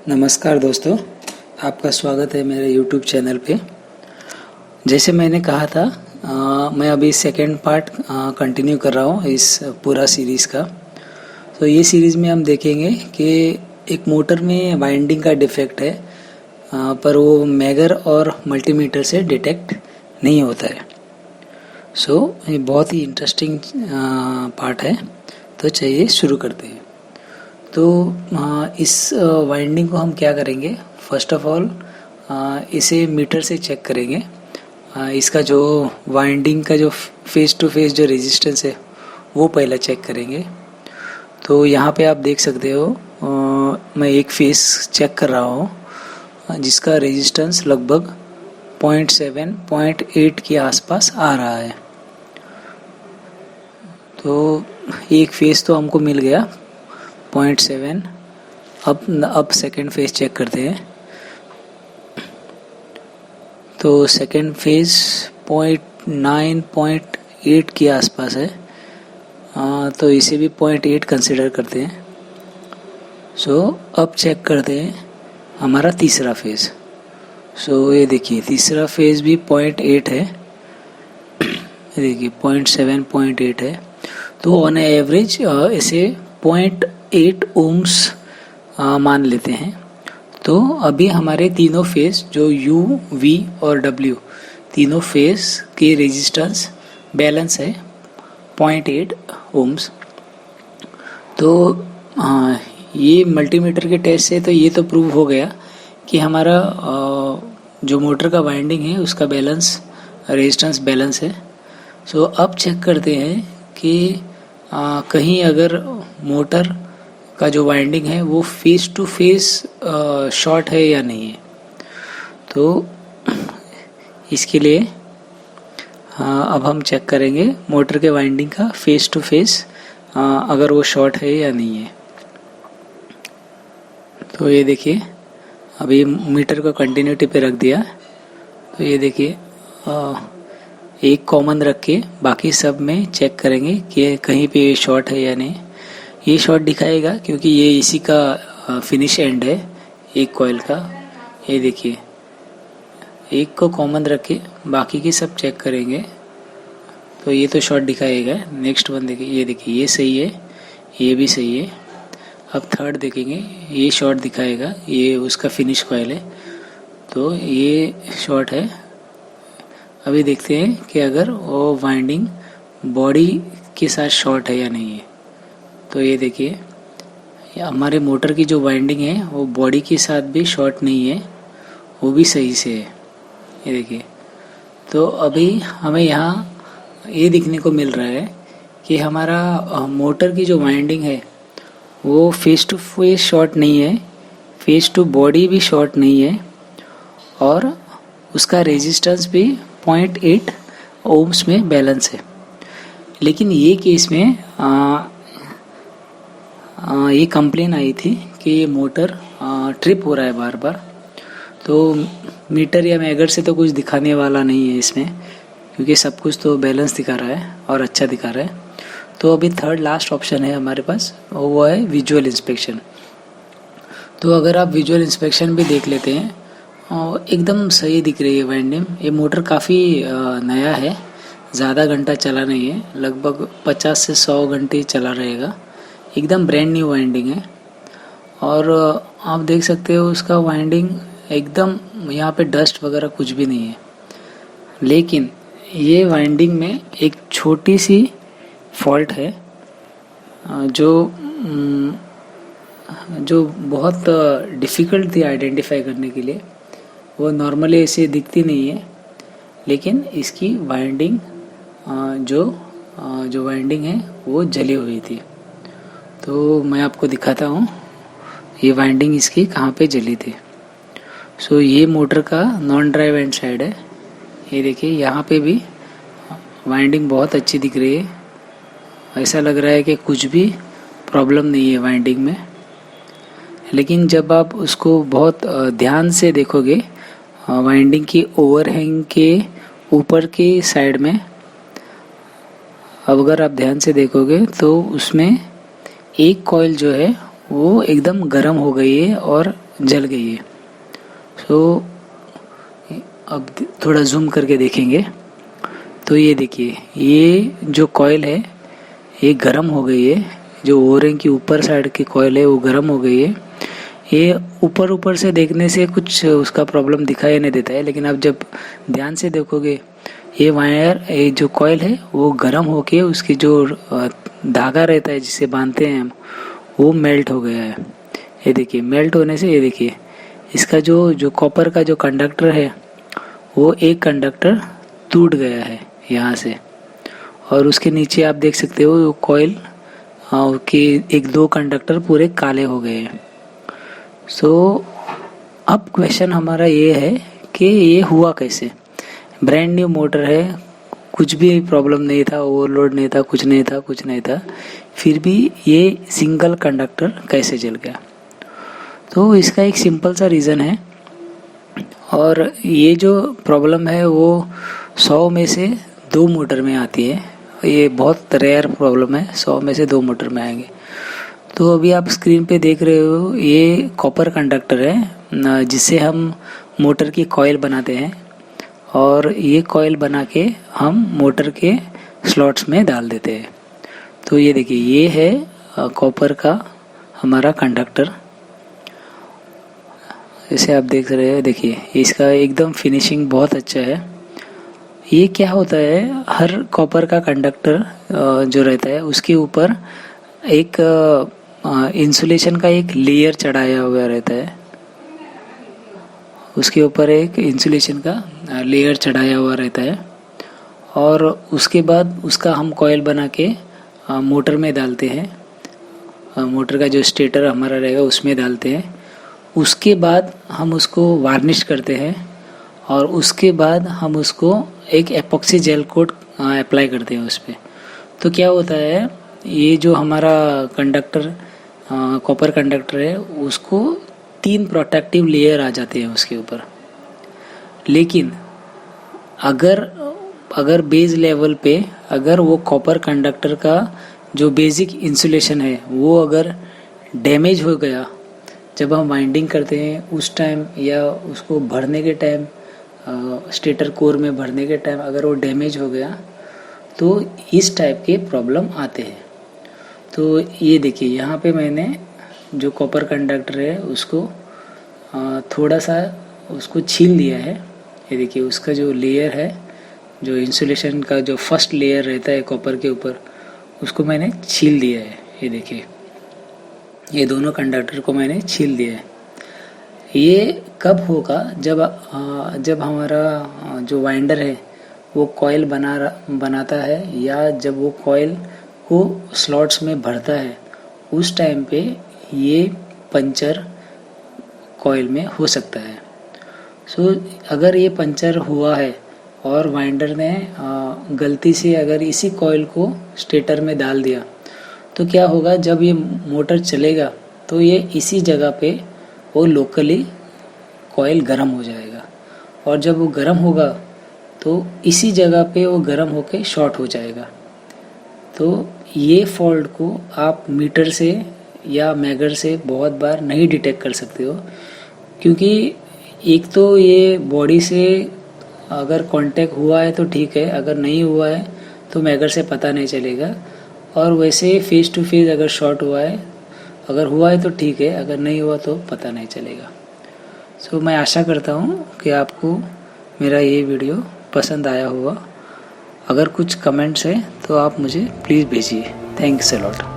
नमस्कार दोस्तों, आपका स्वागत है मेरे YouTube चैनल पे। जैसे मैंने कहा था, मैं अभी सेकेंड पार्ट कंटिन्यू कर रहा हूँ इस पूरा सीरीज़ का। तो ये सीरीज़ में हम देखेंगे कि एक मोटर में वाइंडिंग का डिफेक्ट है, पर वो मैगर और मल्टीमीटर से डिटेक्ट नहीं होता है। ये बहुत ही इंटरेस्टिंग पार्ट है। तो चलिए शुरू करते हैं। तो इस वाइंडिंग को हम क्या करेंगे, फर्स्ट ऑफ ऑल इसे मीटर से चेक करेंगे। इसका जो वाइंडिंग का जो फेस टू फेस जो रेजिस्टेंस है वो पहले चेक करेंगे। तो यहाँ पे आप देख सकते हो, मैं एक फेस चेक कर रहा हूँ जिसका रेजिस्टेंस लगभग 0.7 0.8 के आसपास आ रहा है। तो एक फेस तो हमको मिल गया 0.7। अब सेकेंड फेज चेक करते हैं। तो सेकेंड फेज 0.9 0.8 के आसपास है, तो इसे भी 0.8 कंसिडर करते हैं। अब चेक करते हैं हमारा तीसरा फेज। ये देखिए तीसरा फेज भी 0.8 है, देखिए 0.7 0.8 है। तो ऑन एवरेज इसे 0.8 ओम्स मान लेते हैं। तो अभी हमारे तीनों फेस जो U, V और W तीनों फेस के रेजिस्टेंस बैलेंस है 0.8 ओम्स। तो ये मल्टीमीटर के टेस्ट से तो ये तो प्रूव हो गया कि हमारा जो मोटर का वाइंडिंग है उसका बैलेंस रेजिस्टेंस बैलेंस है। अब चेक करते हैं कि कहीं अगर मोटर का जो वाइंडिंग है वो फेस टू फेस शॉर्ट है या नहीं है। तो इसके लिए अब हम चेक करेंगे मोटर के वाइंडिंग का फेस टू फेस अगर वो शॉर्ट है या नहीं है। तो ये देखिए अभी मीटर को कंटिन्यूटी पे रख दिया। तो ये देखिए एक कॉमन रख के बाकी सब में चेक करेंगे कि कहीं पे शॉर्ट है या नहीं। ये शॉर्ट दिखाएगा क्योंकि ये इसी का फिनिश एंड है एक कॉइल का। ये देखिए एक को कॉमन रख के बाकी की सब चेक करेंगे तो ये तो शॉर्ट दिखाएगा। नेक्स्ट वन देखिए, ये देखिए ये सही है, ये भी सही है। अब थर्ड देखेंगे, ये शॉर्ट दिखाएगा, ये उसका फिनिश कॉइल है तो ये शॉर्ट है। अभी देखते हैं कि अगर वो वाइंडिंग बॉडी के साथ शॉर्ट है या नहीं है। तो ये देखिए हमारे मोटर की जो वाइंडिंग है वो बॉडी के साथ भी शॉर्ट नहीं है, वो भी सही से है। ये देखिए तो अभी हमें यहाँ ये दिखने को मिल रहा है कि हमारा मोटर की जो वाइंडिंग है वो फेस टू फेस शॉर्ट नहीं है, फेस टू बॉडी भी शॉर्ट नहीं है और उसका रेजिस्टेंस भी 0.8 ओम्स में बैलेंस है। लेकिन ये केस में ये कंप्लेन आई थी कि ये मोटर ट्रिप हो रहा है बार बार। तो मीटर या मैगर से तो कुछ दिखाने वाला नहीं है इसमें, क्योंकि सब कुछ तो बैलेंस दिखा रहा है और अच्छा दिखा रहा है। तो अभी थर्ड लास्ट ऑप्शन है हमारे पास, वो है विजुअल इंस्पेक्शन। तो अगर आप विजुअल इंस्पेक्शन भी देख लेते हैं और एकदम सही दिख रही है वाइंडिंग। ये मोटर काफ़ी नया है, ज़्यादा घंटा चला नहीं है, लगभग 50 से 100 घंटे चला रहेगा। एकदम ब्रांड न्यू वाइंडिंग है और आप देख सकते हो उसका वाइंडिंग एकदम, यहाँ पे डस्ट वगैरह कुछ भी नहीं है। लेकिन ये वाइंडिंग में एक छोटी सी फॉल्ट है जो बहुत डिफ़िकल्ट थी आइडेंटिफाई करने के लिए। वो नॉर्मली ऐसे दिखती नहीं है, लेकिन इसकी वाइंडिंग जो वाइंडिंग है वो जली हुई थी। तो मैं आपको दिखाता हूँ ये वाइंडिंग इसकी कहाँ पे जली थी। ये मोटर का नॉन ड्राइव एंड साइड है। ये देखिए यहाँ पे भी वाइंडिंग बहुत अच्छी दिख रही है, ऐसा लग रहा है कि कुछ भी प्रॉब्लम नहीं है वाइंडिंग में। लेकिन जब आप उसको बहुत ध्यान से देखोगे वाइंडिंग की ओवरहैंग के ऊपर के साइड में, अब अगर आप ध्यान से देखोगे तो उसमें एक कॉइल जो है वो एकदम गर्म हो गई है और जल गई है। सो अब थोड़ा जूम करके देखेंगे तो ये देखिए, ये जो कॉइल है ये गर्म हो गई है। जो ओरिंग की ऊपर साइड की कॉइल है वो गर्म हो गई है। ये ऊपर से देखने से कुछ उसका प्रॉब्लम दिखाई नहीं देता है, लेकिन आप जब ध्यान से देखोगे ये वायर, ये जो कॉइल है वो गर्म होके उसकी जो धागा रहता है जिसे बांधते हैं हम, वो मेल्ट हो गया है। ये देखिए, मेल्ट होने से ये देखिए इसका जो कॉपर का जो कंडक्टर है वो एक कंडक्टर टूट गया है यहाँ से, और उसके नीचे आप देख सकते हो वो कॉइल के एक दो कंडक्टर पूरे काले हो गए हैं। सो अब क्वेश्चन हमारा ये है कि ये हुआ कैसे। ब्रांड न्यू मोटर है, कुछ भी प्रॉब्लम नहीं था, ओवरलोड नहीं था, कुछ नहीं था, फिर भी ये सिंगल कंडक्टर कैसे जल गया। तो इसका एक सिंपल सा रीज़न है, और ये जो प्रॉब्लम है वो 100 में से 2 मोटर में आती है। ये बहुत रेयर प्रॉब्लम है, 100 में से 2 मोटर में आएंगे। तो अभी आप स्क्रीन पे देख रहे हो ये कॉपर कंडक्टर है जिससे हम मोटर की कॉइल बनाते हैं, और ये कॉइल बना के हम मोटर के स्लॉट्स में डाल देते हैं। तो ये देखिए, ये है कॉपर का हमारा कंडक्टर। जैसे आप देख रहे हैं, देखिए इसका एकदम फिनिशिंग बहुत अच्छा है। ये क्या होता है, हर कॉपर का कंडक्टर जो रहता है उसके ऊपर एक इंसुलेशन का एक लेयर चढ़ाया हुआ रहता है। उसके ऊपर एक इंसुलेशन का लेयर चढ़ाया हुआ रहता है, और उसके बाद उसका हम कॉइल बना के मोटर में डालते हैं। मोटर का जो स्टेटर हमारा रहेगा उसमें डालते हैं। उसके बाद हम उसको वार्निश करते हैं, और उसके बाद हम उसको एक एपॉक्सी जेल कोट अप्लाई करते हैं उस पर। तो क्या होता है, ये जो हमारा कंडक्टर कॉपर कंडक्टर है उसको 3 प्रोटेक्टिव लेयर आ जाते हैं उसके ऊपर। लेकिन अगर बेस लेवल पे अगर वो कॉपर कंडक्टर का जो बेसिक इंसुलेशन है वो अगर डैमेज हो गया, जब हम वाइंडिंग करते हैं उस टाइम या उसको भरने के टाइम, स्टेटर कोर में भरने के टाइम अगर वो डैमेज हो गया तो इस टाइप के प्रॉब्लम आते हैं। तो ये देखिए, यहाँ पे मैंने जो कॉपर कंडक्टर है उसको थोड़ा सा उसको छील लिया है। ये देखिए, उसका जो लेयर है, जो इंसुलेशन का जो फर्स्ट लेयर रहता है कॉपर के ऊपर, उसको मैंने छील दिया है। ये देखिए, ये दोनों कंडक्टर को मैंने छील दिया है। ये कब होगा, जब हमारा जो वाइंडर है वो कॉइल बनाता है, या जब वो कॉइल को स्लॉट्स में भरता है, उस टाइम पे ये पंचर कॉइल में हो सकता है। सो अगर ये पंचर हुआ है और वाइंडर ने गलती से अगर इसी कॉइल को स्टेटर में डाल दिया, तो क्या होगा, जब ये मोटर चलेगा तो ये इसी जगह पे वो लोकली कॉइल गर्म हो जाएगा, और जब वो गर्म होगा तो इसी जगह पे वो गर्म होके शॉर्ट हो जाएगा। तो ये फॉल्ट को आप मीटर से या मेगर से बहुत बार नहीं डिटेक्ट कर सकते हो, क्योंकि एक तो ये बॉडी से अगर कांटेक्ट हुआ है तो ठीक है, अगर नहीं हुआ है तो मेगर से पता नहीं चलेगा, और वैसे फेस टू फेस अगर शॉर्ट हुआ है, अगर हुआ है तो ठीक है, अगर नहीं हुआ तो पता नहीं चलेगा। सो मैं आशा करता हूँ कि आपको मेरा ये वीडियो पसंद आया होगा। अगर कुछ कमेंट्स है तो आप मुझे प्लीज़ भेजिए। Thanks a lot.